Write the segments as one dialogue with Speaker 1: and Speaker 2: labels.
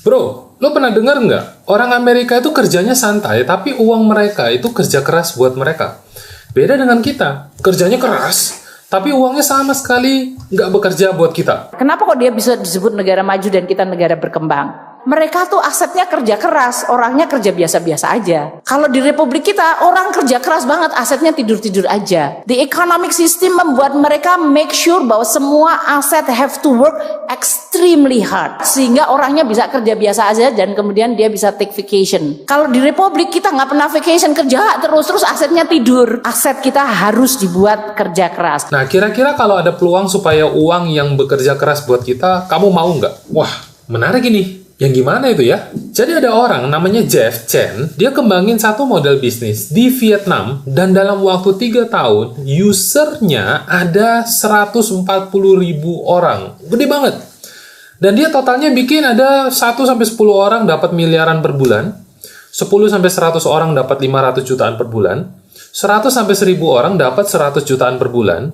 Speaker 1: Bro, lo pernah dengar nggak? Orang Amerika itu kerjanya santai, tapi uang mereka itu kerja keras buat mereka. Beda dengan kita, kerjanya keras, tapi uangnya sama sekali nggak bekerja buat kita.
Speaker 2: Kenapa kok dia bisa disebut negara maju dan kita negara berkembang? Mereka tuh asetnya kerja keras, orangnya kerja biasa-biasa aja. Kalau di Republik kita, orang kerja keras banget, asetnya tidur-tidur aja. The economic system membuat mereka make sure bahwa semua aset have to work extremely hard. Sehingga orangnya bisa kerja biasa aja dan kemudian dia bisa take vacation. Kalau di Republik kita nggak pernah vacation, kerja terus asetnya tidur. Aset kita harus dibuat kerja keras.
Speaker 1: Nah, kira-kira kalau ada peluang supaya uang yang bekerja keras buat kita, kamu mau nggak? Wah, menarik ini. Yang gimana itu ya? Jadi ada orang namanya Jeff Chen, dia kembangin satu model bisnis di Vietnam dan dalam waktu 3 tahun, usernya ada 140.000 orang. Gede banget. Dan dia totalnya bikin ada 1-10 orang dapat miliaran per bulan, 10-100 orang dapat 500 jutaan per bulan, 100-1000 orang dapat 100 jutaan per bulan,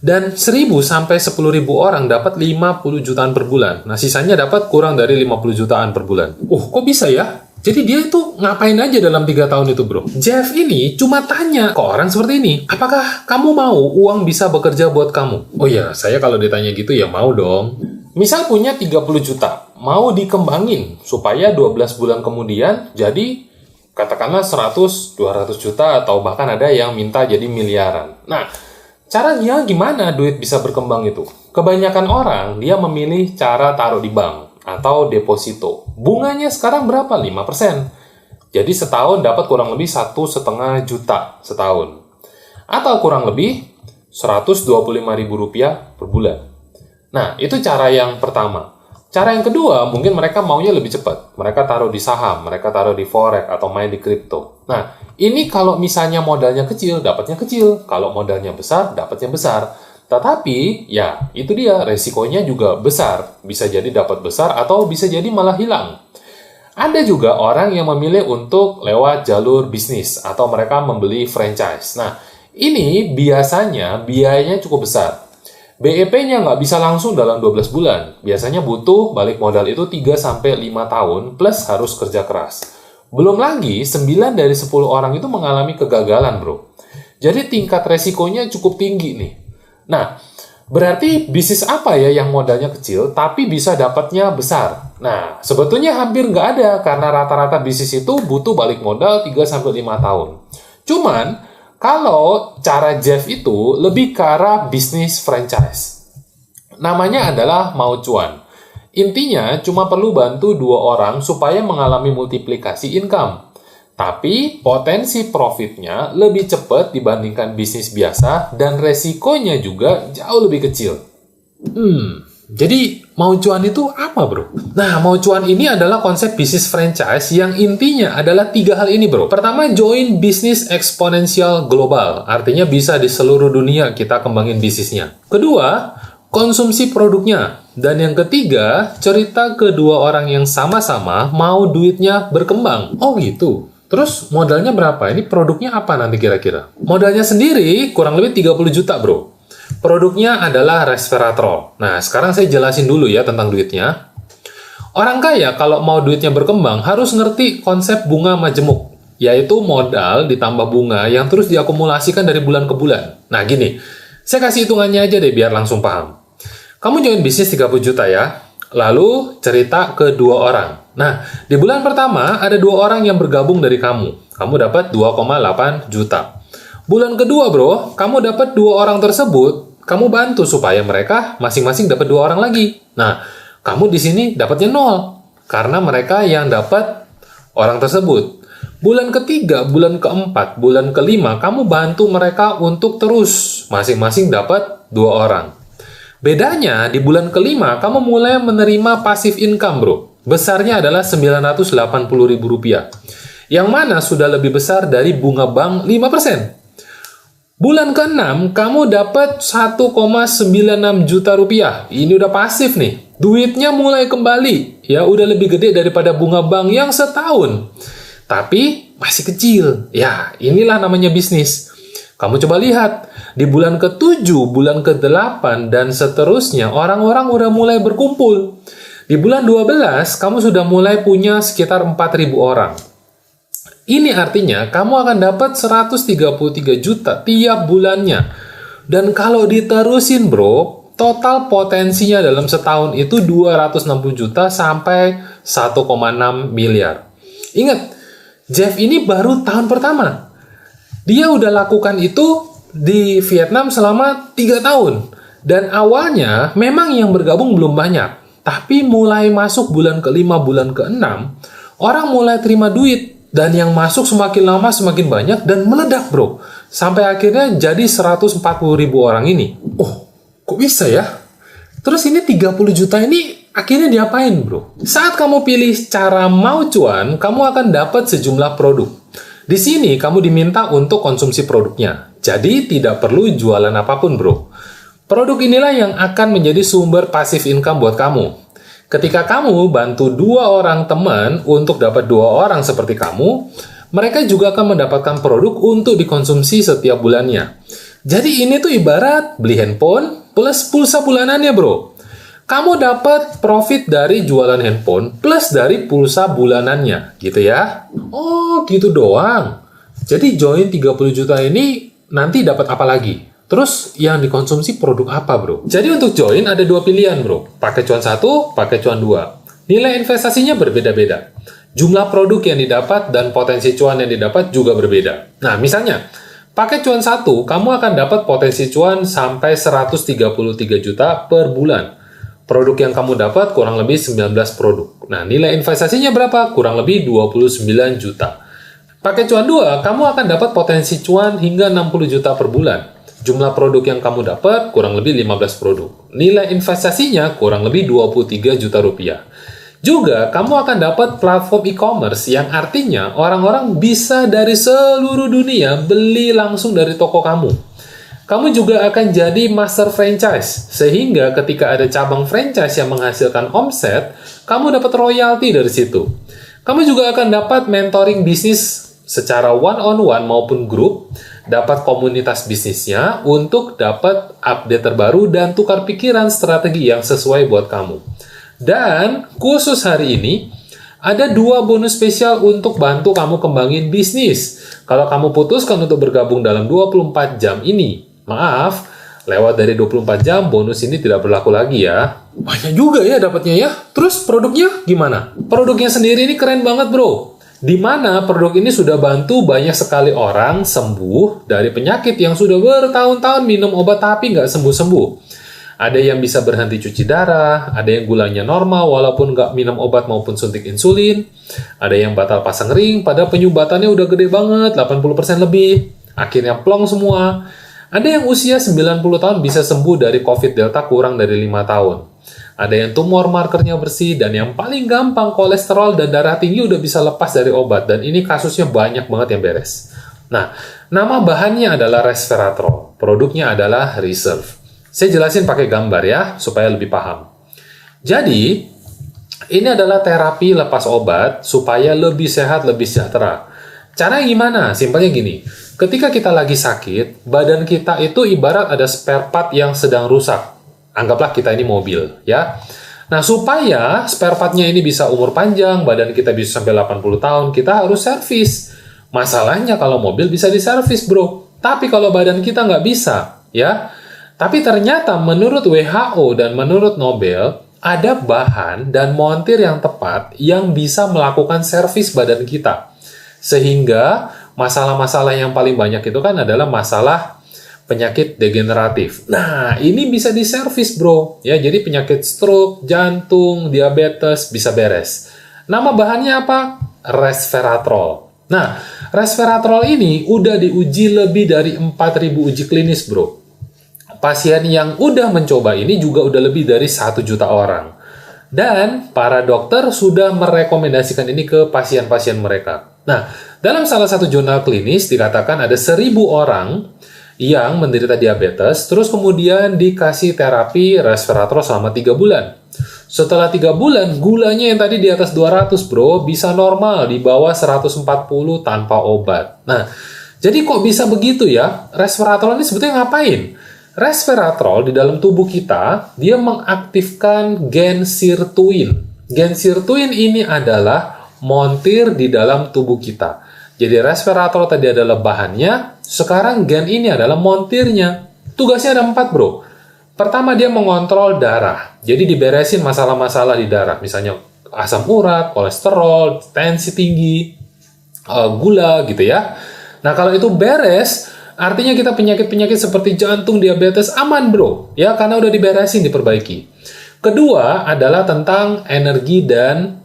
Speaker 1: dan 1000-10.000 orang dapat 50 jutaan per bulan. Nah, sisanya dapat kurang dari 50 jutaan per bulan. Kok bisa ya? Jadi dia itu ngapain aja dalam 3 tahun itu, bro? Jeff ini cuma tanya ke orang seperti ini, apakah kamu mau uang bisa bekerja buat kamu? Oh ya, saya kalau ditanya gitu ya mau dong. Misal punya 30 juta, mau dikembangin supaya 12 bulan kemudian jadi katakanlah 100-200 juta atau bahkan ada yang minta jadi miliaran. Nah, caranya gimana duit bisa berkembang itu? Kebanyakan orang dia memilih cara taruh di bank atau deposito. Bunganya sekarang berapa? 5%. Jadi setahun dapat kurang lebih 1,5 juta setahun. Atau kurang lebih Rp125.000 per bulan. Nah, itu cara yang pertama. Cara yang kedua, mungkin mereka maunya lebih cepat. Mereka taruh di saham, mereka taruh di forex atau main di kripto. Nah, ini kalau misalnya modalnya kecil, dapatnya kecil. Kalau modalnya besar, dapatnya besar. Tetapi, ya, itu dia, resikonya juga besar. Bisa jadi dapat besar atau bisa jadi malah hilang. Ada juga orang yang memilih untuk lewat jalur bisnis atau mereka membeli franchise. Nah, ini biasanya biayanya cukup besar. BEP-nya nggak bisa langsung dalam 12 bulan. Biasanya butuh balik modal itu 3-5 tahun plus harus kerja keras. Belum lagi, 9 dari 10 orang itu mengalami kegagalan, bro. Jadi tingkat resikonya cukup tinggi nih. Nah, berarti bisnis apa ya yang modalnya kecil tapi bisa dapatnya besar? Nah, sebetulnya hampir nggak ada karena rata-rata bisnis itu butuh balik modal 3-5 tahun. Cuman, kalau cara Jeff itu lebih ke arah bisnis franchise. Namanya adalah mau cuan. Intinya cuma perlu bantu 2 orang supaya mengalami multiplikasi income. Tapi potensi profitnya lebih cepat dibandingkan bisnis biasa dan resikonya juga jauh lebih kecil. Jadi mau cuan itu apa, bro? Nah, mau cuan ini adalah konsep bisnis franchise yang intinya adalah 3 hal ini, bro. Pertama, join bisnis eksponensial global. Artinya bisa di seluruh dunia kita kembangin bisnisnya. Kedua, konsumsi produknya. Dan yang ketiga, cerita kedua orang yang sama-sama mau duitnya berkembang. Oh gitu. Terus modalnya berapa? Ini produknya apa nanti kira-kira? Modalnya sendiri kurang lebih 30 juta, bro. Produknya adalah resveratrol. Nah, sekarang saya jelasin dulu ya tentang duitnya. Orang kaya kalau mau duitnya berkembang harus ngerti konsep bunga majemuk, yaitu modal ditambah bunga yang terus diakumulasikan dari bulan ke bulan. Nah, gini, saya kasih hitungannya aja deh biar langsung paham. Kamu join bisnis 30 juta ya, lalu cerita ke 2 orang. Nah, di bulan pertama ada 2 orang yang bergabung dari kamu. Kamu dapat 2,8 juta. Bulan kedua, bro, kamu dapat 2 orang tersebut, kamu bantu supaya mereka masing-masing dapat 2 orang lagi. Nah, kamu di sini dapatnya 0, karena mereka yang dapat orang tersebut. Bulan ketiga, bulan keempat, bulan kelima, kamu bantu mereka untuk terus masing-masing dapat 2 orang. Bedanya, di bulan kelima, kamu mulai menerima passive income, bro. Besarnya adalah Rp980.000, yang mana sudah lebih besar dari bunga bank 5%. Bulan ke-6, kamu dapat 1,96 juta rupiah. Ini udah pasif nih. Duitnya mulai kembali. Ya, udah lebih gede daripada bunga bank yang setahun. Tapi masih kecil. Ya, inilah namanya bisnis. Kamu coba lihat. Di bulan ke-7, bulan ke-8, dan seterusnya, orang-orang udah mulai berkumpul. Di bulan 12, kamu sudah mulai punya sekitar 4.000 orang. Ini artinya kamu akan dapat 133 juta tiap bulannya. Dan kalau diterusin bro, total potensinya dalam setahun itu 260 juta sampai 1,6 miliar. Ingat, Jeff ini baru tahun pertama. Dia udah lakukan itu di Vietnam selama 3 tahun. Dan awalnya memang yang bergabung belum banyak. Tapi mulai masuk bulan ke-5, bulan ke-6, orang mulai terima duit. Dan yang masuk semakin lama semakin banyak dan meledak bro. Sampai akhirnya jadi 140.000 orang ini. Oh, kok bisa ya? Terus ini 30 juta ini akhirnya diapain bro? Saat kamu pilih cara mau cuan, kamu akan dapat sejumlah produk. Di sini kamu diminta untuk konsumsi produknya. Jadi tidak perlu jualan apapun bro. Produk inilah yang akan menjadi sumber passive income buat kamu. Ketika kamu bantu 2 orang teman untuk dapat 2 orang seperti kamu, mereka juga akan mendapatkan produk untuk dikonsumsi setiap bulannya. Jadi ini tuh ibarat beli handphone plus pulsa bulanannya bro. Kamu dapat profit dari jualan handphone plus dari pulsa bulanannya, gitu ya. Oh, gitu doang. Jadi join 30 juta ini nanti dapat apa lagi? Terus yang dikonsumsi produk apa bro? Jadi untuk join ada 2 pilihan bro. Pakai cuan 1, pakai cuan 2. Nilai investasinya berbeda-beda. Jumlah produk yang didapat dan potensi cuan yang didapat juga berbeda. Nah misalnya, pakai cuan 1, kamu akan dapat potensi cuan sampai 133 juta per bulan. Produk yang kamu dapat kurang lebih 19 produk. Nah nilai investasinya berapa? Kurang lebih 29 juta. Pakai cuan 2, kamu akan dapat potensi cuan hingga 60 juta per bulan. Jumlah produk yang kamu dapat kurang lebih 15 produk. Nilai investasinya kurang lebih 23 juta rupiah. Juga, kamu akan dapat platform e-commerce yang artinya orang-orang bisa dari seluruh dunia beli langsung dari toko kamu. Kamu juga akan jadi master franchise, sehingga ketika ada cabang franchise yang menghasilkan omset, kamu dapat royalti dari situ. Kamu juga akan dapat mentoring bisnis secara one-on-one maupun grup, dapat komunitas bisnisnya untuk dapat update terbaru dan tukar pikiran strategi yang sesuai buat kamu. Dan khusus hari ini, ada 2 bonus spesial untuk bantu kamu kembangin bisnis. Kalau kamu putuskan untuk bergabung dalam 24 jam ini, maaf, lewat dari 24 jam bonus ini tidak berlaku lagi ya. Banyak juga ya dapatnya ya. Terus produknya gimana? Produknya sendiri ini keren banget bro. Di mana produk ini sudah bantu banyak sekali orang sembuh dari penyakit yang sudah bertahun-tahun minum obat tapi nggak sembuh-sembuh. Ada yang bisa berhenti cuci darah, ada yang gulanya normal walaupun nggak minum obat maupun suntik insulin, ada yang batal pasang ring padahal penyumbatannya udah gede banget, 80% lebih, akhirnya plong semua. Ada yang usia 90 tahun bisa sembuh dari COVID Delta kurang dari 5 tahun. Ada yang tumor markernya bersih, dan yang paling gampang kolesterol dan darah tinggi udah bisa lepas dari obat, dan ini kasusnya banyak banget yang beres. Nah, nama bahannya adalah resveratrol, produknya adalah Reserve. Saya jelasin pakai gambar ya, supaya lebih paham. Jadi, ini adalah terapi lepas obat, supaya lebih sehat, lebih sejahtera. Caranya gimana? Simpelnya gini, ketika kita lagi sakit, badan kita itu ibarat ada spare part yang sedang rusak. Anggaplah kita ini mobil, ya. Nah, supaya spare part-nya ini bisa umur panjang, badan kita bisa sampai 80 tahun, kita harus servis. Masalahnya kalau mobil bisa diservis, bro. Tapi kalau badan kita nggak bisa, ya. Tapi ternyata menurut WHO dan menurut Nobel, ada bahan dan montir yang tepat yang bisa melakukan servis badan kita. Sehingga masalah-masalah yang paling banyak itu kan adalah masalah penyakit degeneratif. Nah, ini bisa diservis, bro. Ya, jadi penyakit stroke, jantung, diabetes bisa beres. Nama bahannya apa? Resveratrol. Nah, resveratrol ini udah diuji lebih dari 4.000 uji klinis, bro. Pasien yang udah mencoba ini juga udah lebih dari 1 juta orang. Dan para dokter sudah merekomendasikan ini ke pasien-pasien mereka. Nah, dalam salah satu jurnal klinis dikatakan ada 1.000 orang yang menderita diabetes, terus kemudian dikasih terapi resveratrol selama 3 bulan. Setelah 3 bulan, gulanya yang tadi di atas 200, bro, bisa normal di bawah 140 tanpa obat. Nah, jadi kok bisa begitu ya? Resveratrol ini sebetulnya ngapain? resveratrol di dalam tubuh kita, dia mengaktifkan gen sirtuin. Gen sirtuin ini adalah montir di dalam tubuh kita. Jadi resveratrol tadi adalah bahannya, sekarang gen ini adalah montirnya. Tugasnya ada 4, bro. Pertama, dia mengontrol darah. Jadi diberesin masalah-masalah di darah. Misalnya asam urat, kolesterol, tensi tinggi, gula gitu ya. Nah, kalau itu beres, artinya kita penyakit-penyakit seperti jantung, diabetes aman, bro. Ya, karena udah diberesin, diperbaiki. Kedua adalah tentang energi dan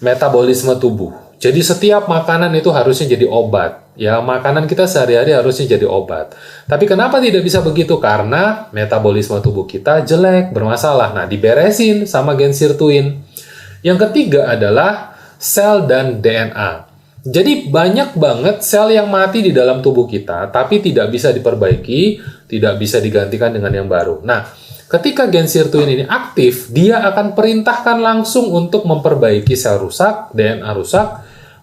Speaker 1: metabolisme tubuh. Jadi setiap makanan itu harusnya jadi obat. Ya, makanan kita sehari-hari harusnya jadi obat. Tapi kenapa tidak bisa begitu? Karena metabolisme tubuh kita jelek, bermasalah. Nah, diberesin sama gen sirtuin. Yang ketiga adalah sel dan DNA. Jadi banyak banget sel yang mati di dalam tubuh kita, tapi tidak bisa diperbaiki, tidak bisa digantikan dengan yang baru. Nah, ketika gen sirtuin ini aktif, dia akan perintahkan langsung untuk memperbaiki sel rusak, DNA rusak,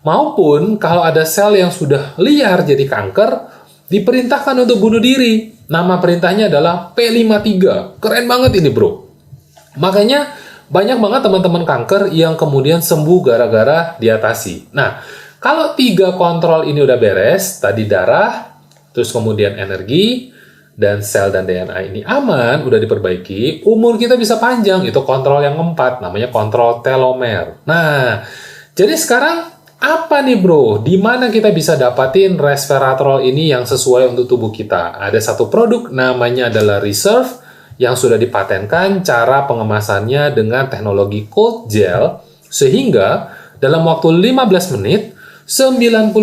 Speaker 1: maupun kalau ada sel yang sudah liar jadi kanker, diperintahkan untuk bunuh diri. Nama perintahnya adalah P53. Keren banget ini, bro. Makanya banyak banget teman-teman kanker yang kemudian sembuh gara-gara diatasi. Nah, kalau 3 kontrol ini udah beres, tadi darah, terus kemudian energi, dan sel dan DNA ini aman, udah diperbaiki, umur kita bisa panjang. Itu kontrol yang keempat, namanya kontrol telomer. Nah, jadi sekarang apa nih, bro? Di mana kita bisa dapatin resveratrol ini yang sesuai untuk tubuh kita? Ada satu produk namanya adalah Reserve yang sudah dipatenkan cara pengemasannya dengan teknologi cold gel, sehingga dalam waktu 15 menit 90%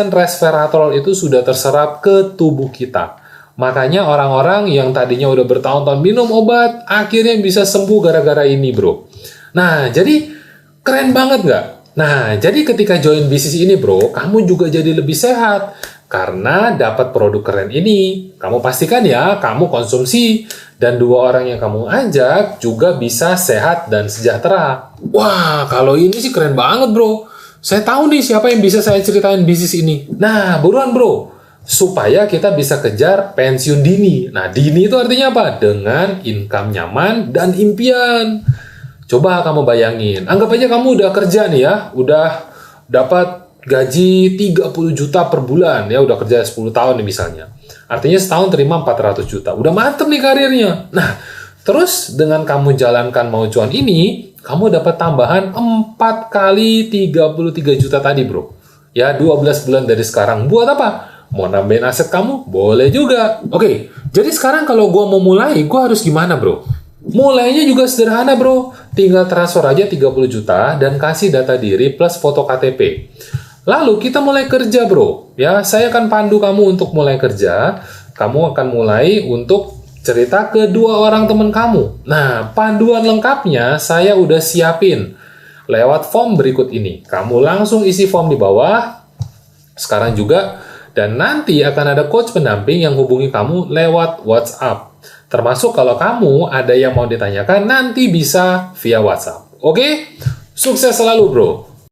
Speaker 1: resveratrol itu sudah terserap ke tubuh kita. Makanya orang-orang yang tadinya udah bertahun-tahun minum obat, akhirnya bisa sembuh gara-gara ini, bro. Nah, jadi keren banget nggak? Nah, jadi ketika join bisnis ini, bro, kamu juga jadi lebih sehat. Karena dapat produk keren ini. Kamu pastikan ya, kamu konsumsi. Dan 2 orang yang kamu ajak juga bisa sehat dan sejahtera. Wah, kalau ini sih keren banget, bro. Saya tahu nih siapa yang bisa saya ceritain bisnis ini. Nah, buruan, bro. Supaya kita bisa kejar pensiun dini. Nah, dini itu artinya apa? Dengan income nyaman dan impian. Coba kamu bayangin, anggap aja kamu udah kerja nih ya, udah dapat gaji 30 juta per bulan, ya udah kerja 10 tahun nih misalnya. Artinya setahun terima 400 juta, udah mantep nih karirnya. Nah, terus dengan kamu jalankan mau cuan ini, kamu dapat tambahan 4 kali 33 juta tadi, bro. Ya, 12 bulan dari sekarang. Buat apa? Mau nambahin aset kamu? Boleh juga. Oke, jadi sekarang kalau gue mau mulai, gue harus gimana, bro? Mulainya juga sederhana, bro. Tinggal transfer aja 30 juta dan kasih data diri plus foto KTP. Lalu kita mulai kerja, bro. Ya, saya akan pandu kamu untuk mulai kerja. Kamu akan mulai untuk cerita ke 2 orang teman kamu. Nah, panduan lengkapnya saya udah siapin lewat form berikut ini. Kamu langsung isi form di bawah. Sekarang juga. Dan nanti akan ada coach pendamping yang hubungi kamu lewat WhatsApp. Termasuk kalau kamu ada yang mau ditanyakan, nanti bisa via WhatsApp. Oke? Sukses selalu, bro!